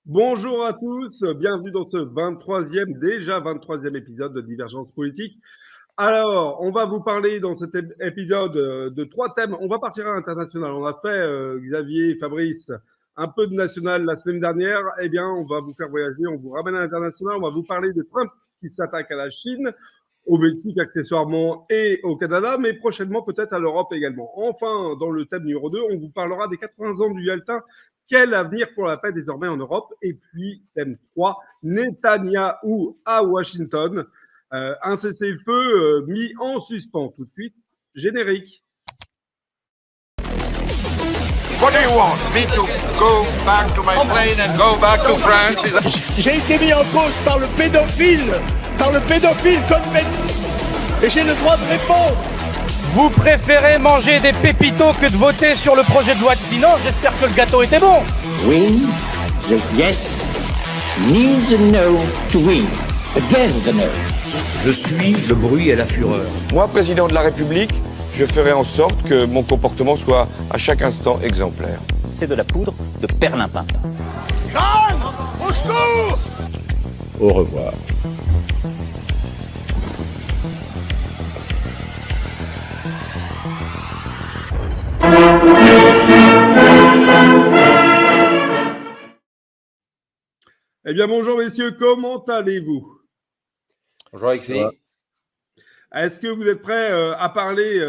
Bonjour à tous, bienvenue dans ce 23e épisode de Divergence politique. Alors, on va vous parler dans cet épisode de 3 thèmes. On va partir à l'international. On a fait, Xavier, Fabrice, un peu de national la semaine dernière. Eh bien, on va vous faire voyager, on vous ramène à l'international. On va vous parler de Trump qui s'attaque à la Chine, au Mexique accessoirement et au Canada, mais prochainement peut-être à l'Europe également. Enfin, dans le thème numéro 2, on vous parlera des 80 ans du Yalta. Quel avenir pour la paix désormais en Europe? Et puis, thème 3, Netanyahou à Washington. Un cessez-le-feu mis en suspens. Tout de suite, générique. What do you want? Me to go back to my plane and go back to France? J'ai été mis en cause par le pédophile Cohn-Bendit, et j'ai le droit de répondre. Vous préférez manger des pépitos que de voter sur le projet de loi de finances? J'espère que le gâteau était bon. Win, the yes, need the no to win, again the no. Je suis le bruit et la fureur. Moi, président de la République, je ferai en sorte que mon comportement soit à chaque instant exemplaire. C'est de la poudre de perlimpinpin. Jeanne, au secours! Au revoir. Eh bien, bonjour messieurs, comment allez-vous? Bonjour Alexis. Est-ce que vous êtes prêts à parler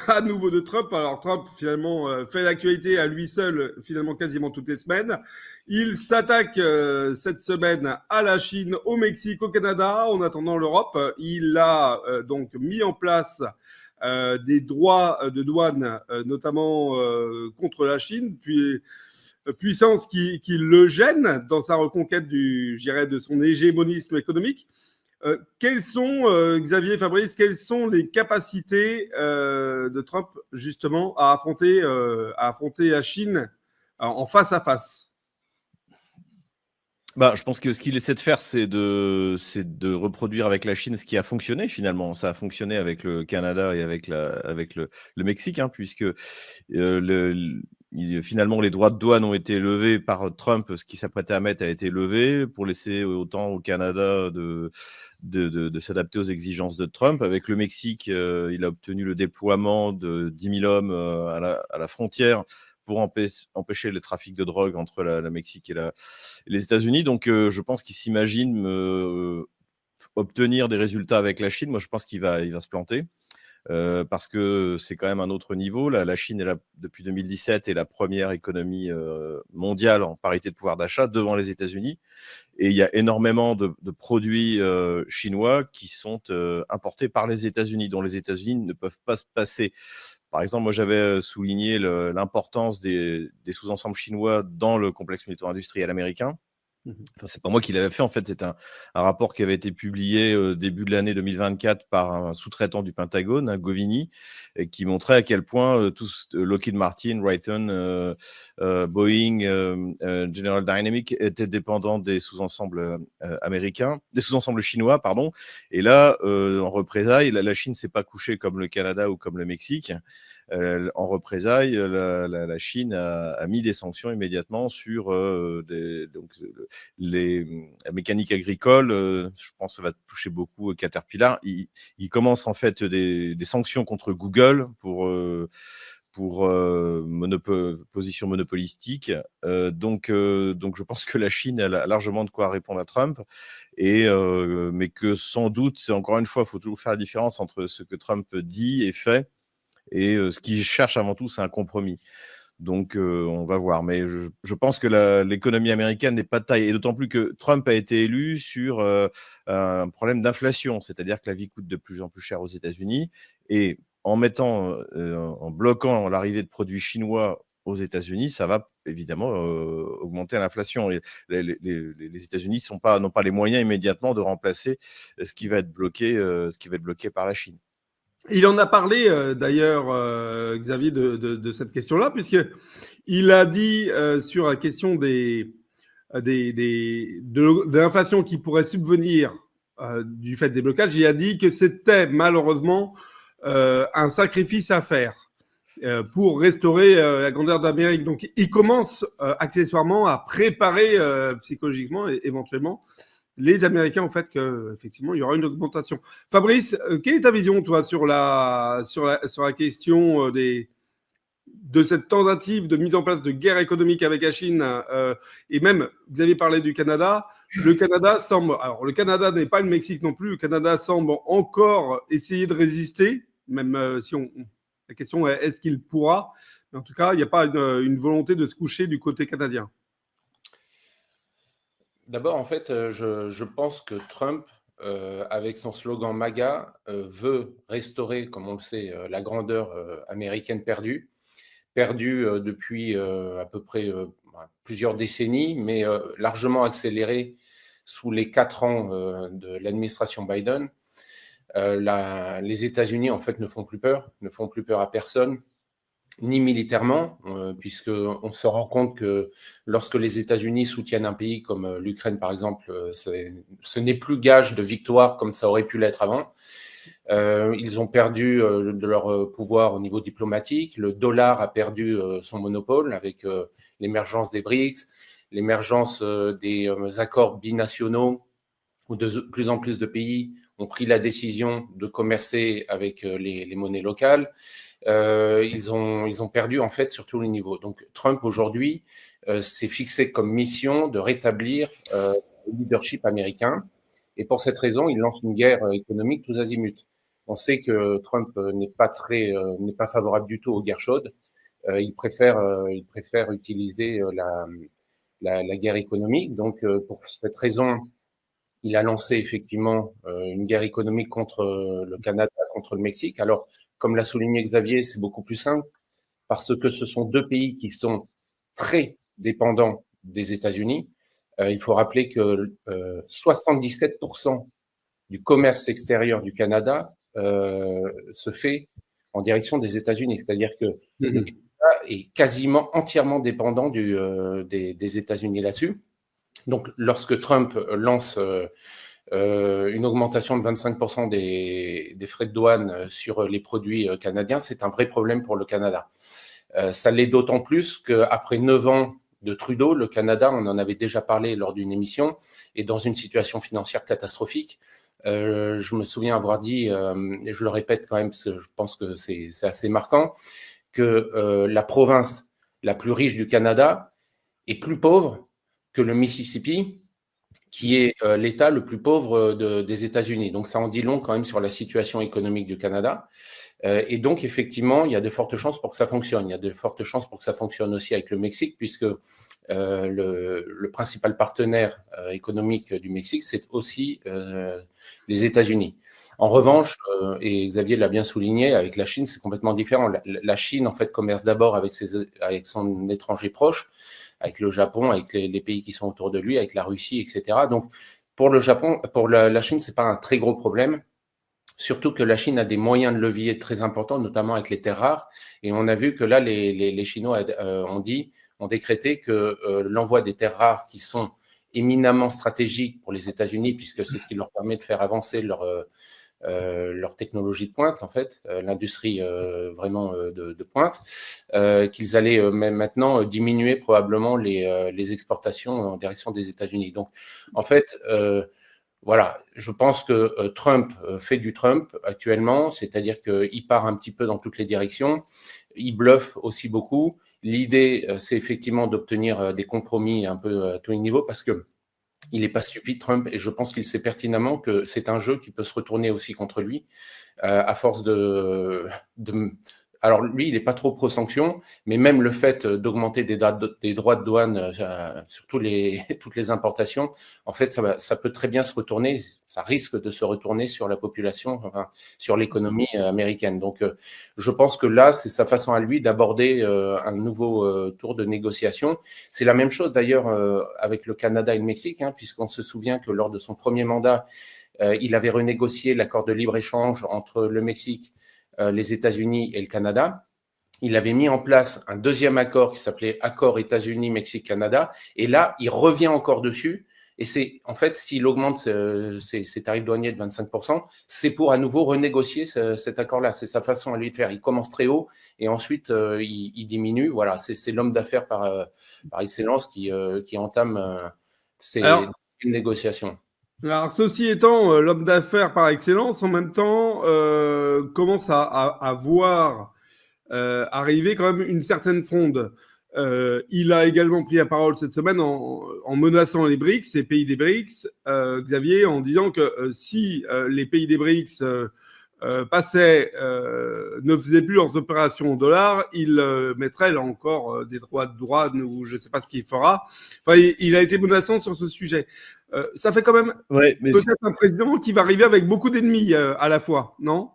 à nouveau de Trump? Alors Trump finalement fait l'actualité à lui seul finalement quasiment toutes les semaines. Il s'attaque cette semaine à la Chine, au Mexique, au Canada. En attendant l'Europe, il a donc mis en place des droits de douane, notamment contre la Chine, puis puissance qui le gêne dans sa reconquête de son hégémonisme économique. Quelles sont, Xavier, Fabrice, quelles sont les capacités de Trump justement à affronter la Chine en face à face? Je pense que ce qu'il essaie de faire, c'est de reproduire avec la Chine ce qui a fonctionné finalement. Ça a fonctionné avec le Canada et avec le Mexique, puisque finalement les droits de douane ont été levés par Trump. Ce qu'il s'apprêtait à mettre a été levé pour laisser autant au Canada de s'adapter aux exigences de Trump. Avec le Mexique, il a obtenu le déploiement de 10 000 hommes à la frontière pour empêcher le trafic de drogue entre la Mexique et les États-Unis. Donc, je pense qu'il s'imagine obtenir des résultats avec la Chine. Moi, je pense qu'il va se planter parce que c'est quand même un autre niveau. La Chine, depuis 2017, est la première économie mondiale en parité de pouvoir d'achat devant les États-Unis. Et il y a énormément de produits chinois qui sont importés par les États-Unis, dont les États-Unis ne peuvent pas se passer. Par exemple, moi, j'avais souligné l'importance des sous-ensembles chinois dans le complexe militaro-industriel américain. Enfin, c'est pas moi qui l'avais fait, en fait, c'est un rapport qui avait été publié début de l'année 2024 par un sous-traitant du Pentagone, Govini, et qui montrait à quel point tous Lockheed Martin, Raytheon, Boeing, General Dynamics étaient dépendants des sous-ensembles américains, des sous-ensembles chinois, pardon. Et là, en représailles, la Chine s'est pas couchée comme le Canada ou comme le Mexique. En représailles, la Chine a mis des sanctions immédiatement sur la mécanique agricole. Je pense que ça va toucher beaucoup Caterpillar. Il commence en fait des sanctions contre Google pour position monopolistique. Donc, je pense que la Chine a largement de quoi répondre à Trump. Mais que sans doute, c'est encore une fois, il faut toujours faire la différence entre ce que Trump dit et fait. Et ce qu'il cherche avant tout, c'est un compromis. Donc, on va voir. Mais je pense que l'économie américaine n'est pas de taille. Et d'autant plus que Trump a été élu sur un problème d'inflation. C'est-à-dire que la vie coûte de plus en plus cher aux États-Unis. Et en bloquant l'arrivée de produits chinois aux États-Unis, ça va évidemment augmenter l'inflation. Et les États-Unis n'ont pas les moyens immédiatement de remplacer ce qui va être bloqué par la Chine. Il en a parlé d'ailleurs, Xavier, de cette question-là, puisqu'il a dit sur la question de l'inflation qui pourrait subvenir du fait des blocages, il a dit que c'était malheureusement un sacrifice à faire. pour restaurer la grandeur d'Amérique. Donc, il commence accessoirement à préparer psychologiquement et éventuellement les Américains au fait qu'effectivement, il y aura une augmentation. Fabrice, quelle est ta vision, toi, sur la question de cette tentative de mise en place de guerre économique avec la Chine et même, vous avez parlé du Canada. Le Canada semble... Alors, le Canada n'est pas le Mexique non plus. Le Canada semble encore essayer de résister, même si la question est est-ce qu'il pourra. Mais en tout cas, il n'y a pas une volonté de se coucher du côté canadien. D'abord, en fait, je pense que Trump, avec son slogan MAGA, veut restaurer, comme on le sait, la grandeur américaine perdue depuis à peu près plusieurs décennies, mais largement accélérée sous les 4 ans de l'administration Biden. Les États-Unis, en fait, ne font plus peur à personne, ni militairement, puisqu'on se rend compte que lorsque les États-Unis soutiennent un pays comme l'Ukraine, par exemple, ce n'est plus gage de victoire comme ça aurait pu l'être avant. Ils ont perdu de leur pouvoir au niveau diplomatique. Le dollar a perdu son monopole avec l'émergence des BRICS, l'émergence des accords binationaux où de plus en plus de pays ont pris la décision de commercer avec les monnaies locales. Ils ont perdu en fait sur tous les niveaux. Donc Trump aujourd'hui s'est fixé comme mission de rétablir le leadership américain. Et pour cette raison, il lance une guerre économique tous azimuts. On sait que Trump n'est pas favorable du tout aux guerres chaudes. Il préfère utiliser la guerre économique. Donc, pour cette raison, il a lancé effectivement une guerre économique contre le Canada, contre le Mexique. Alors, comme l'a souligné Xavier, c'est beaucoup plus simple parce que ce sont 2 pays qui sont très dépendants des États-Unis. Il faut rappeler que 77% du commerce extérieur du Canada se fait en direction des États-Unis. C'est-à-dire que le Canada est quasiment entièrement dépendant des États-Unis là-dessus. Donc, lorsque Trump lance une augmentation de 25% des frais de douane sur les produits canadiens, c'est un vrai problème pour le Canada. Ça l'est d'autant plus qu'après 9 ans de Trudeau, le Canada, on en avait déjà parlé lors d'une émission, est dans une situation financière catastrophique. Je me souviens avoir dit, et je le répète quand même parce que je pense que c'est assez marquant, que la province la plus riche du Canada est plus pauvre que le Mississippi, qui est l'État le plus pauvre des États-Unis. Donc ça en dit long quand même sur la situation économique du Canada. Et donc effectivement, il y a de fortes chances pour que ça fonctionne. Il y a de fortes chances pour que ça fonctionne aussi avec le Mexique, puisque le principal partenaire économique du Mexique, c'est aussi les États-Unis. En revanche, et Xavier l'a bien souligné, avec la Chine, c'est complètement différent. La Chine, en fait, commerce d'abord avec son étranger proche, avec le Japon, avec les pays qui sont autour de lui, avec la Russie, etc. Donc, pour le Japon, pour la Chine, c'est pas un très gros problème. Surtout que la Chine a des moyens de levier très importants, notamment avec les terres rares. Et on a vu que là, les Chinois ont décrété que l'envoi des terres rares qui sont éminemment stratégiques pour les États-Unis, puisque c'est ce qui leur permet de faire avancer leur technologie de pointe, en fait, l'industrie vraiment de pointe, qu'ils allaient même maintenant diminuer probablement les exportations en direction des États-Unis. Donc, en fait, voilà, je pense que Trump fait du Trump actuellement, c'est-à-dire qu'il part un petit peu dans toutes les directions, il bluffe aussi beaucoup. L'idée, c'est effectivement d'obtenir des compromis un peu à tous les niveaux parce que il n'est pas stupide, Trump, et je pense qu'il sait pertinemment que c'est un jeu qui peut se retourner aussi contre lui à force de... Alors lui, il n'est pas trop pro-sanction, mais même le fait d'augmenter des droits de douane sur toutes les importations, en fait, ça peut très bien se retourner, ça risque de se retourner sur la population, enfin, sur l'économie américaine. Donc, je pense que là, c'est sa façon à lui d'aborder un nouveau tour de négociation. C'est la même chose d'ailleurs avec le Canada et le Mexique, hein, puisqu'on se souvient que lors de son premier mandat, il avait renégocié l'accord de libre-échange entre le Mexique, les États-Unis et le Canada. Il avait mis en place un deuxième accord qui s'appelait Accord États-Unis, Mexique, Canada. Et là, il revient encore dessus Et c'est en fait, s'il augmente ses tarifs douaniers de 25%, c'est pour à nouveau renégocier cet accord-là. C'est sa façon à lui de faire. Il commence très haut et ensuite il diminue. Voilà, c'est l'homme d'affaires par excellence qui entame ces négociations. Alors, ceci étant, l'homme d'affaires par excellence, en même temps, commence à voir arriver quand même une certaine fronde. Il a également pris la parole cette semaine en menaçant les BRICS, les pays des BRICS, Xavier, en disant que si les pays des BRICS ne faisaient plus leurs opérations en dollars, il mettrait là encore des droits de douane ou je ne sais pas ce qu'il fera. Enfin, il a été menaçant sur ce sujet. Ça fait quand même peut-être un président qui va arriver avec beaucoup d'ennemis à la fois, non ?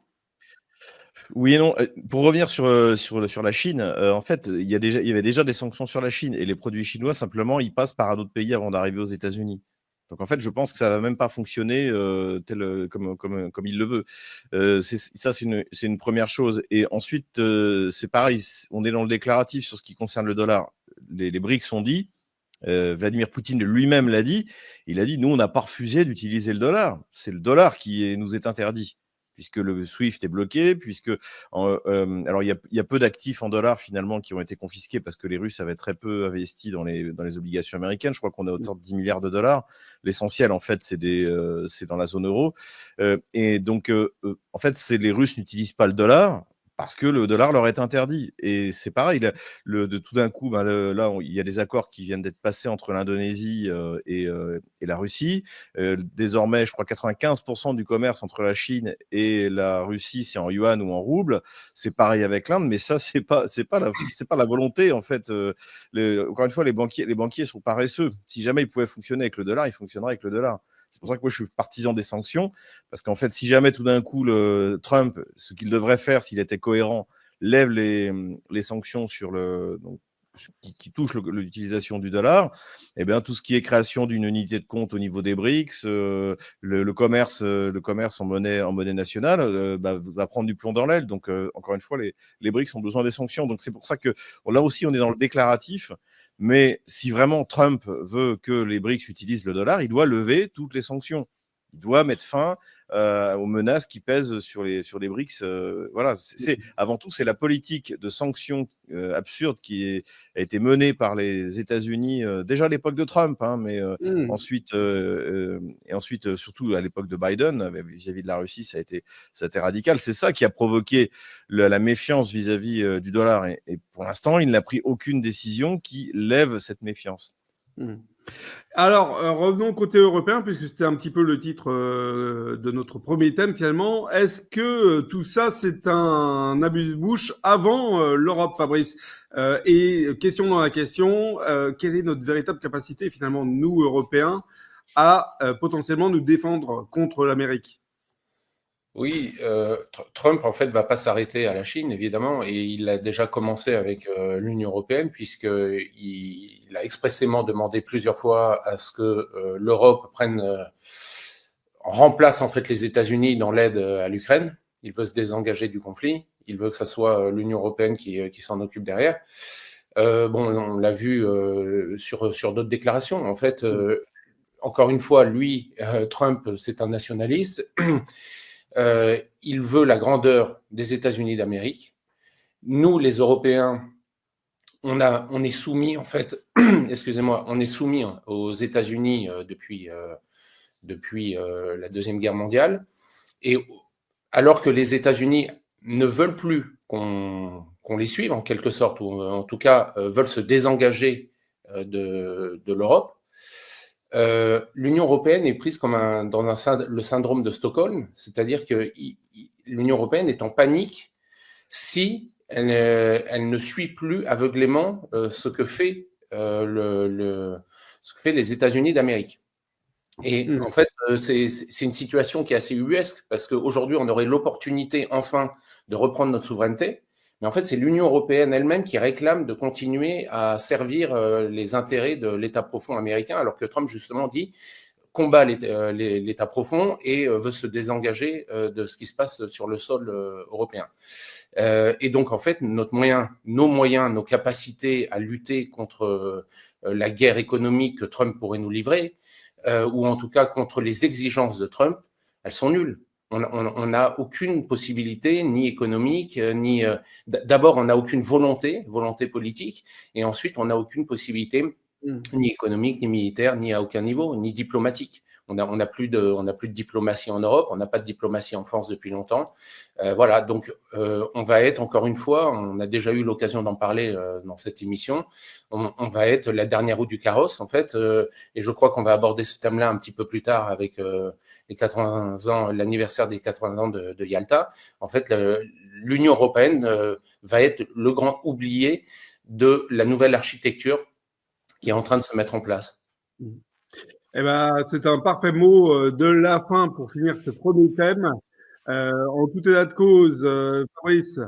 Oui et non. Pour revenir sur la Chine, en fait, il y avait déjà des sanctions sur la Chine et les produits chinois, simplement, ils passent par un autre pays avant d'arriver aux États-Unis. Donc en fait, je pense que ça va même pas fonctionner comme il le veut. Ça, c'est une première chose. Et ensuite, c'est pareil, on est dans le déclaratif sur ce qui concerne le dollar. Les BRICS ont dit, Vladimir Poutine lui-même l'a dit, il a dit, nous, on n'a pas refusé d'utiliser le dollar. C'est le dollar qui nous est interdit, puisque le SWIFT est bloqué, alors il y a peu d'actifs en dollars finalement qui ont été confisqués parce que les Russes avaient très peu investi dans les obligations américaines. Je crois qu'on est autour de 10 milliards de dollars. L'essentiel, en fait, c'est dans la zone euro. Et donc, en fait, les Russes n'utilisent pas le dollar parce que le dollar leur est interdit. Et c'est pareil, de tout d'un coup, là, il y a des accords qui viennent d'être passés entre l'Indonésie et la Russie. Désormais, je crois 95% du commerce entre la Chine et la Russie, c'est en yuan ou en rouble. C'est pareil avec l'Inde, mais ça, c'est pas la volonté, en fait. Encore une fois, les banquiers sont paresseux. Si jamais ils pouvaient fonctionner avec le dollar, ils fonctionneraient avec le dollar. C'est pour ça que moi, je suis partisan des sanctions, parce qu'en fait, si jamais tout d'un coup, Trump, ce qu'il devrait faire s'il était cohérent, lève les sanctions qui touchent l'utilisation du dollar, eh bien, tout ce qui est création d'une unité de compte au niveau des BRICS, le commerce en monnaie nationale va prendre du plomb dans l'aile. Donc, encore une fois, les BRICS ont besoin des sanctions. Donc, c'est pour ça que là aussi, on est dans le déclaratif. Mais si vraiment Trump veut que les BRICS utilisent le dollar, il doit lever toutes les sanctions. Il doit mettre fin aux menaces qui pèsent sur les BRICS. Voilà, avant tout, c'est la politique de sanctions absurde qui a été menée par les États-Unis déjà à l'époque de Trump, hein, mais ensuite, surtout à l'époque de Biden, vis-à-vis de la Russie, ça a été radical. C'est ça qui a provoqué la méfiance vis-à-vis du dollar. Et pour l'instant, il n'a pris aucune décision qui lève cette méfiance. Alors, revenons côté européen, puisque c'était un petit peu le titre de notre premier thème finalement. Est-ce que tout ça, c'est un abus-bouche avant l'Europe, Fabrice ? Et question dans la question, quelle est notre véritable capacité finalement, nous, Européens, à potentiellement nous défendre contre l'Amérique ? Oui, Trump, en fait, va pas s'arrêter à la Chine, évidemment, et il a déjà commencé avec l'Union européenne, puisqu'il a expressément demandé plusieurs fois à ce que l'Europe remplace en fait les États-Unis dans l'aide à l'Ukraine. Il veut se désengager du conflit, il veut que ce soit l'Union européenne qui s'en occupe derrière. On l'a vu sur d'autres déclarations. En fait, encore une fois, lui, Trump, c'est un nationaliste. Il veut la grandeur des États-Unis d'Amérique. Nous, les Européens, on est soumis, en fait, on est soumis aux États-Unis depuis la Deuxième Guerre mondiale. Et alors que les États-Unis ne veulent plus qu'on les suive, en quelque sorte, ou en tout cas veulent se désengager de l'Europe, l'Union européenne est prise comme le syndrome de Stockholm, c'est-à-dire que l'Union européenne est en panique si elle ne suit plus aveuglément ce que fait les États-Unis d'Amérique. Et en fait, c'est une situation qui est assez ubuesque parce qu'aujourd'hui, on aurait l'opportunité enfin de reprendre notre souveraineté. Mais en fait, c'est l'Union européenne elle-même qui réclame de continuer à servir les intérêts de l'État profond américain, alors que Trump, justement, combat l'État profond et veut se désengager de ce qui se passe sur le sol européen. Et donc, en fait, nos moyens, nos capacités à lutter contre la guerre économique que Trump pourrait nous livrer ou en tout cas contre les exigences de Trump, elles sont nulles. On n'a aucune possibilité, ni économique, ni... D'abord, on n'a aucune volonté politique, et ensuite, on n'a aucune possibilité, ni économique, ni militaire, ni à aucun niveau, ni diplomatique. On n'a plus de diplomatie en Europe, on n'a pas de diplomatie en France depuis longtemps. Voilà, donc on va être, encore une fois, on a déjà eu l'occasion d'en parler dans cette émission, on va être la dernière roue du carrosse, en fait, et je crois qu'on va aborder ce thème-là un petit peu plus tard avec les 80 ans, l'anniversaire des 80 ans de Yalta. En fait, l'Union européenne va être le grand oublié de la nouvelle architecture qui est en train de se mettre en place. Eh ben, c'est un parfait mot de la fin pour finir ce premier thème. En tout état de cause, Fabrice,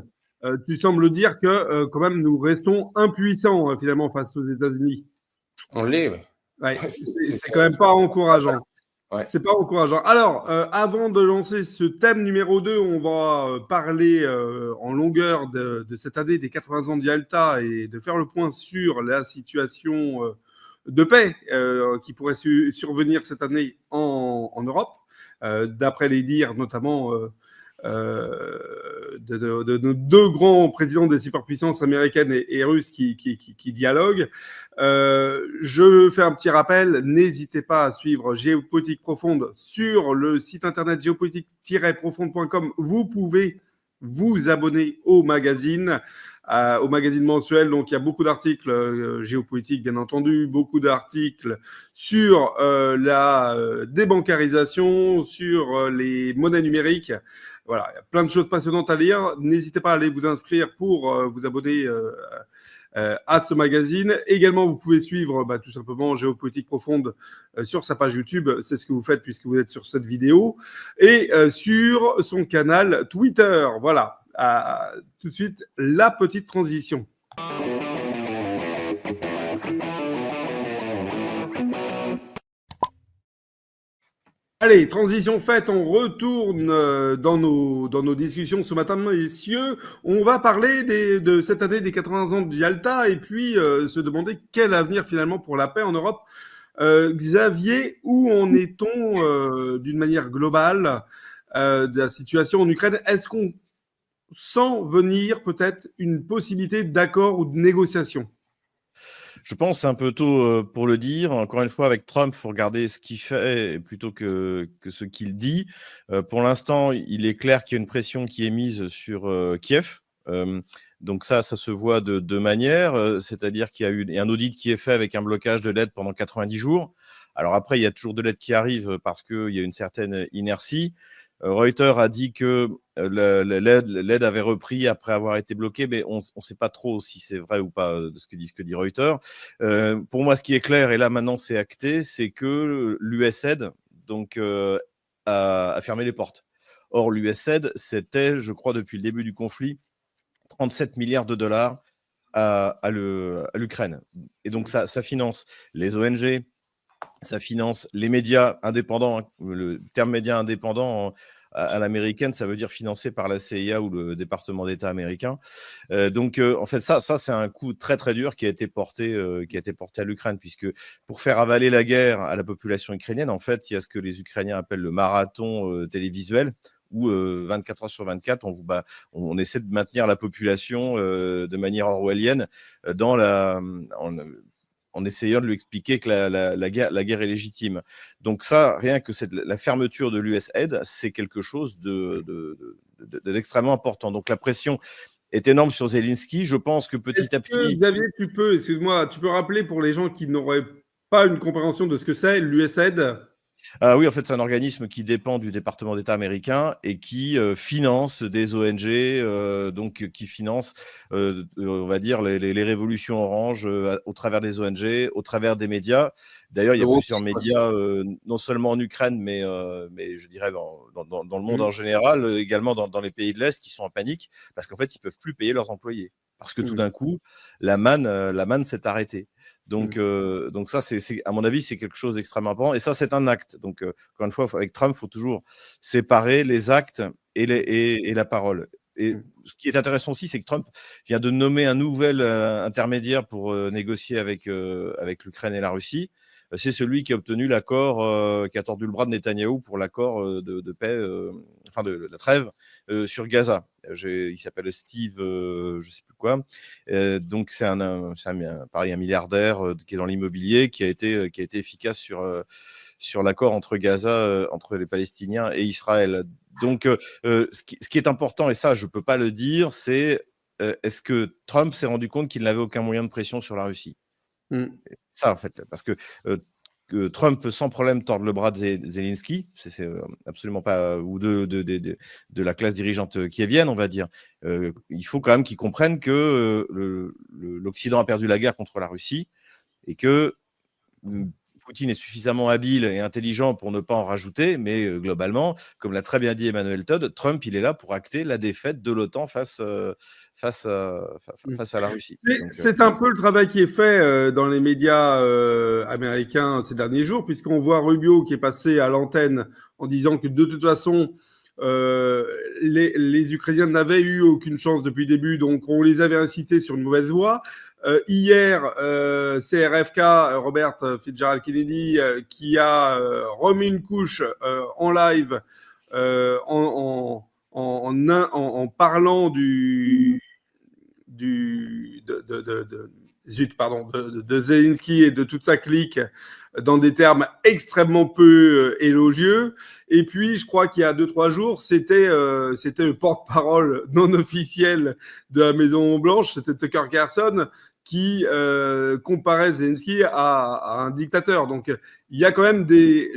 tu sembles dire que quand même nous restons impuissants finalement face aux États-Unis. On l'est, oui. Ouais, c'est quand même pas encourageant. Ouais. C'est pas encourageant. Alors, avant de lancer ce thème numéro 2, on va parler en longueur de cette année des 80 ans de Yalta et de faire le point sur la situation de paix qui pourrait survenir cette année en Europe, d'après les dires notamment de nos deux grands présidents des superpuissances américaines et russes qui dialoguent. Je fais un petit rappel, n'hésitez pas à suivre Géopolitique Profonde sur le site internet géopolitique-profonde.com. Vous pouvez vous abonner au magazine mensuel. Donc, il y a beaucoup d'articles géopolitiques, bien entendu, beaucoup d'articles sur la débancarisation, sur les monnaies numériques. Voilà, il y a plein de choses passionnantes à lire. N'hésitez pas à aller vous inscrire pour vous abonner à ce magazine. Également, vous pouvez suivre tout simplement Géopolitique Profonde sur sa page YouTube. C'est ce que vous faites puisque vous êtes sur cette vidéo. Et sur son canal Twitter. Voilà. Tout de suite, la petite transition. Allez, transition faite, on retourne dans nos discussions ce matin, messieurs. On va parler de cette année des 80 ans de Yalta et puis se demander quel avenir finalement pour la paix en Europe. Xavier, où en est-on d'une manière globale de la situation en Ukraine? Est-ce qu'on sent venir peut-être une possibilité d'accord ou de négociation? Je pense c'est un peu tôt pour le dire. Encore une fois, avec Trump, il faut regarder ce qu'il fait plutôt que ce qu'il dit. Pour l'instant, il est clair qu'il y a une pression qui est mise sur Kiev. Donc ça se voit de deux manières. C'est-à-dire qu'il y a eu un audit qui est fait avec un blocage de l'aide pendant 90 jours. Alors après, il y a toujours de l'aide qui arrive parce qu'il y a une certaine inertie. Reuters a dit que l'aide avait repris après avoir été bloquée, mais on ne sait pas trop si c'est vrai ou pas de ce que dit Reuters. Pour moi, ce qui est clair, et là maintenant c'est acté, c'est que l'USAID a fermé les portes. Or, l'USAID, c'était, je crois, depuis le début du conflit, 37 milliards de dollars à l'Ukraine. Et donc, ça finance les ONG, ça finance les médias indépendants. Le terme média indépendant à l'américaine, ça veut dire financé par la CIA ou le département d'État américain. Donc, en fait, ça c'est un coup très, très dur qui a été porté à l'Ukraine, puisque pour faire avaler la guerre à la population ukrainienne, en fait, il y a ce que les Ukrainiens appellent le marathon télévisuel, où 24 heures sur 24, on essaie de maintenir la population de manière orwellienne en essayant de lui expliquer que la guerre est légitime. Donc ça, rien que la fermeture de l'USAID, c'est quelque chose d'extrêmement important. Donc la pression est énorme sur Zelensky. Je pense que petit à petit... Xavier, tu peux rappeler pour les gens qui n'auraient pas une compréhension de ce que c'est l'USAID? Oui, en fait, c'est un organisme qui dépend du département d'État américain et qui finance des ONG, donc qui finance, on va dire, les révolutions oranges au travers des ONG, au travers des médias. D'ailleurs, il y a plusieurs médias, non seulement en Ukraine, mais je dirais dans le monde en général, également dans les pays de l'Est qui sont en panique parce qu'en fait, ils ne peuvent plus payer leurs employés. Parce que tout d'un coup, la manne s'est arrêtée. Donc ça, à mon avis, c'est quelque chose d'extrêmement important. Et ça, c'est un acte. Donc, encore une fois, avec Trump, il faut toujours séparer les actes et la parole. Et ce qui est intéressant aussi, c'est que Trump vient de nommer un nouvel intermédiaire pour négocier avec l'Ukraine et la Russie. c'est celui qui a obtenu l'accord, qui a tordu le bras de Netanyahou pour l'accord de paix, de la trêve sur Gaza. Il s'appelle Steve, je ne sais plus quoi. Donc c'est pareil, un milliardaire qui est dans l'immobilier, qui a été efficace sur l'accord entre Gaza, entre les Palestiniens et Israël. Donc, ce qui est important, et ça, je ne peux pas le dire, c'est est-ce que Trump s'est rendu compte qu'il n'avait aucun moyen de pression sur la Russie ? Ça, en fait, parce que Trump peut sans problème tordre le bras de Zelensky, c'est absolument pas, ou de la classe dirigeante kievienne, on va dire. Il faut quand même qu'ils comprennent que l'Occident a perdu la guerre contre la Russie et que Poutine est suffisamment habile et intelligent pour ne pas en rajouter, mais globalement, comme l'a très bien dit Emmanuel Todd, Trump, il est là pour acter la défaite de l'OTAN face à la Russie. C'est un peu le travail qui est fait dans les médias américains ces derniers jours, puisqu'on voit Rubio qui est passé à l'antenne en disant que de toute façon, les Ukrainiens n'avaient eu aucune chance depuis le début, donc on les avait incités sur une mauvaise voie. Hier, CRFK, Robert Fitzgerald Kennedy, qui a remis une couche en live en parlant de Zelensky et de toute sa clique dans des termes extrêmement peu élogieux. Et puis, je crois qu'il y a 2-3 jours, c'était le porte-parole non officiel de la Maison-Blanche, c'était Tucker Carlson, qui comparait Zelensky à un dictateur. Donc, il y a quand même des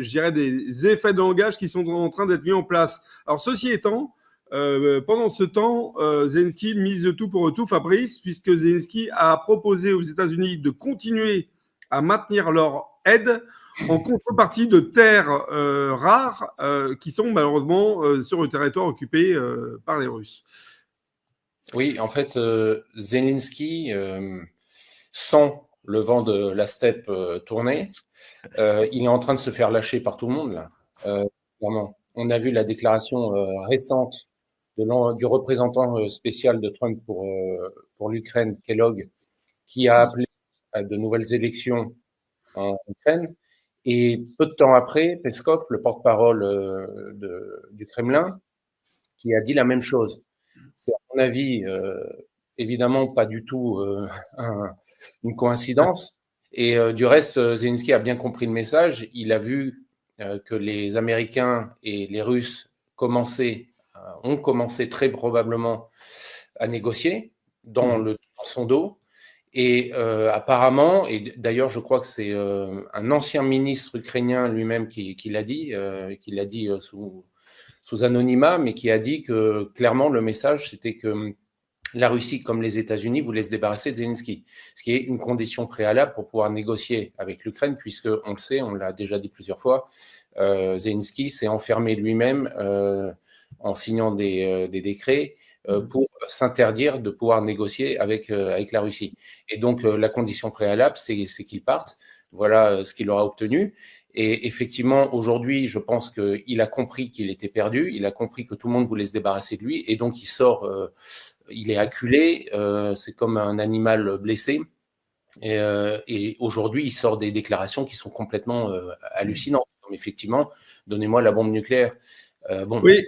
effets de langage qui sont en train d'être mis en place. Alors, ceci étant, pendant ce temps, Zelensky mise de tout pour tout, Fabrice, puisque Zelensky a proposé aux États-Unis de continuer à maintenir leur aide en contrepartie de terres rares qui sont malheureusement sur le territoire occupé par les Russes. Oui, en fait, Zelensky sent le vent de la steppe tourner. Il est en train de se faire lâcher par tout le monde, là. Vraiment. On a vu la déclaration récente du représentant spécial de Trump pour l'Ukraine, Kellogg, qui a appelé à de nouvelles élections en Ukraine. Et peu de temps après, Peskov, le porte-parole du Kremlin, qui a dit la même chose. C'est, à mon avis, évidemment pas du tout une coïncidence. Et du reste, Zelensky a bien compris le message. Il a vu que les Américains et les Russes ont commencé très probablement à négocier dans son dos. Et apparemment, et d'ailleurs je crois que c'est un ancien ministre ukrainien lui-même qui l'a dit, sous anonymat, mais qui a dit que clairement le message c'était que la Russie, comme les États-Unis, voulait se débarrasser de Zelensky, ce qui est une condition préalable pour pouvoir négocier avec l'Ukraine, puisque on le sait, on l'a déjà dit plusieurs fois, Zelensky s'est enfermé lui-même en signant des décrets pour s'interdire de pouvoir négocier avec la Russie. Et donc, la condition préalable, c'est qu'il parte. Voilà ce qu'il aura obtenu. Et effectivement, aujourd'hui, je pense qu'il a compris qu'il était perdu. Il a compris que tout le monde voulait se débarrasser de lui. Et donc, il sort, il est acculé. C'est comme un animal blessé. Et aujourd'hui, il sort des déclarations qui sont complètement hallucinantes. Comme effectivement, donnez-moi la bombe nucléaire. Oui.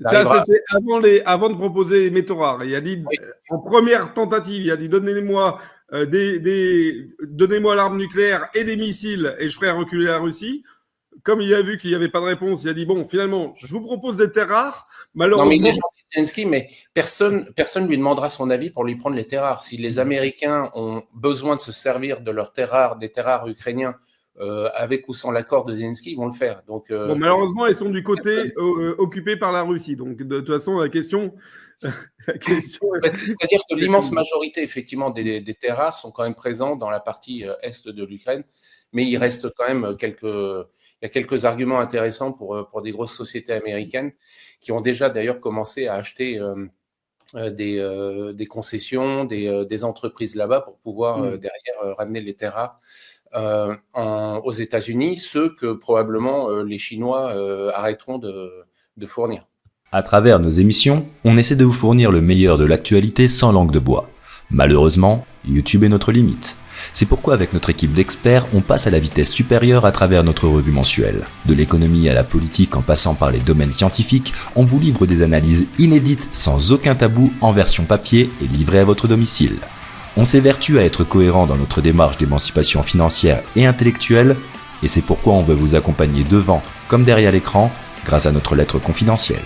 Ça, c'était avant de proposer les métaux rares. Il a dit, en première tentative, il a dit donnez-moi donnez-moi l'arme nucléaire et des missiles et je ferai reculer la Russie. Comme il a vu qu'il n'y avait pas de réponse, il a dit bon, finalement, je vous propose des terres rares. Malheureusement, non, mais il est gentil, Zelensky, mais personne lui demandera son avis pour lui prendre les terres rares. Si les Américains ont besoin de se servir de leurs terres rares, des terres rares ukrainiens, avec ou sans l'accord de Zelensky, ils vont le faire. Donc, malheureusement, ils sont du côté occupé par la Russie. Donc, de toute façon, la question c'est-à-dire que l'immense majorité, effectivement, des terres rares sont quand même présents dans la partie est de l'Ukraine, mais il reste quand même quelques arguments intéressants pour des grosses sociétés américaines qui ont déjà d'ailleurs commencé à acheter des concessions, des entreprises là-bas pour pouvoir derrière ramener les terres rares aux États-Unis, ceux que probablement les Chinois arrêteront de fournir. À travers nos émissions, on essaie de vous fournir le meilleur de l'actualité sans langue de bois. Malheureusement, YouTube est notre limite. C'est pourquoi avec notre équipe d'experts, on passe à la vitesse supérieure à travers notre revue mensuelle. De l'économie à la politique en passant par les domaines scientifiques, on vous livre des analyses inédites sans aucun tabou en version papier et livrées à votre domicile. On s'évertue à être cohérent dans notre démarche d'émancipation financière et intellectuelle, et c'est pourquoi on veut vous accompagner devant comme derrière l'écran grâce à notre lettre confidentielle.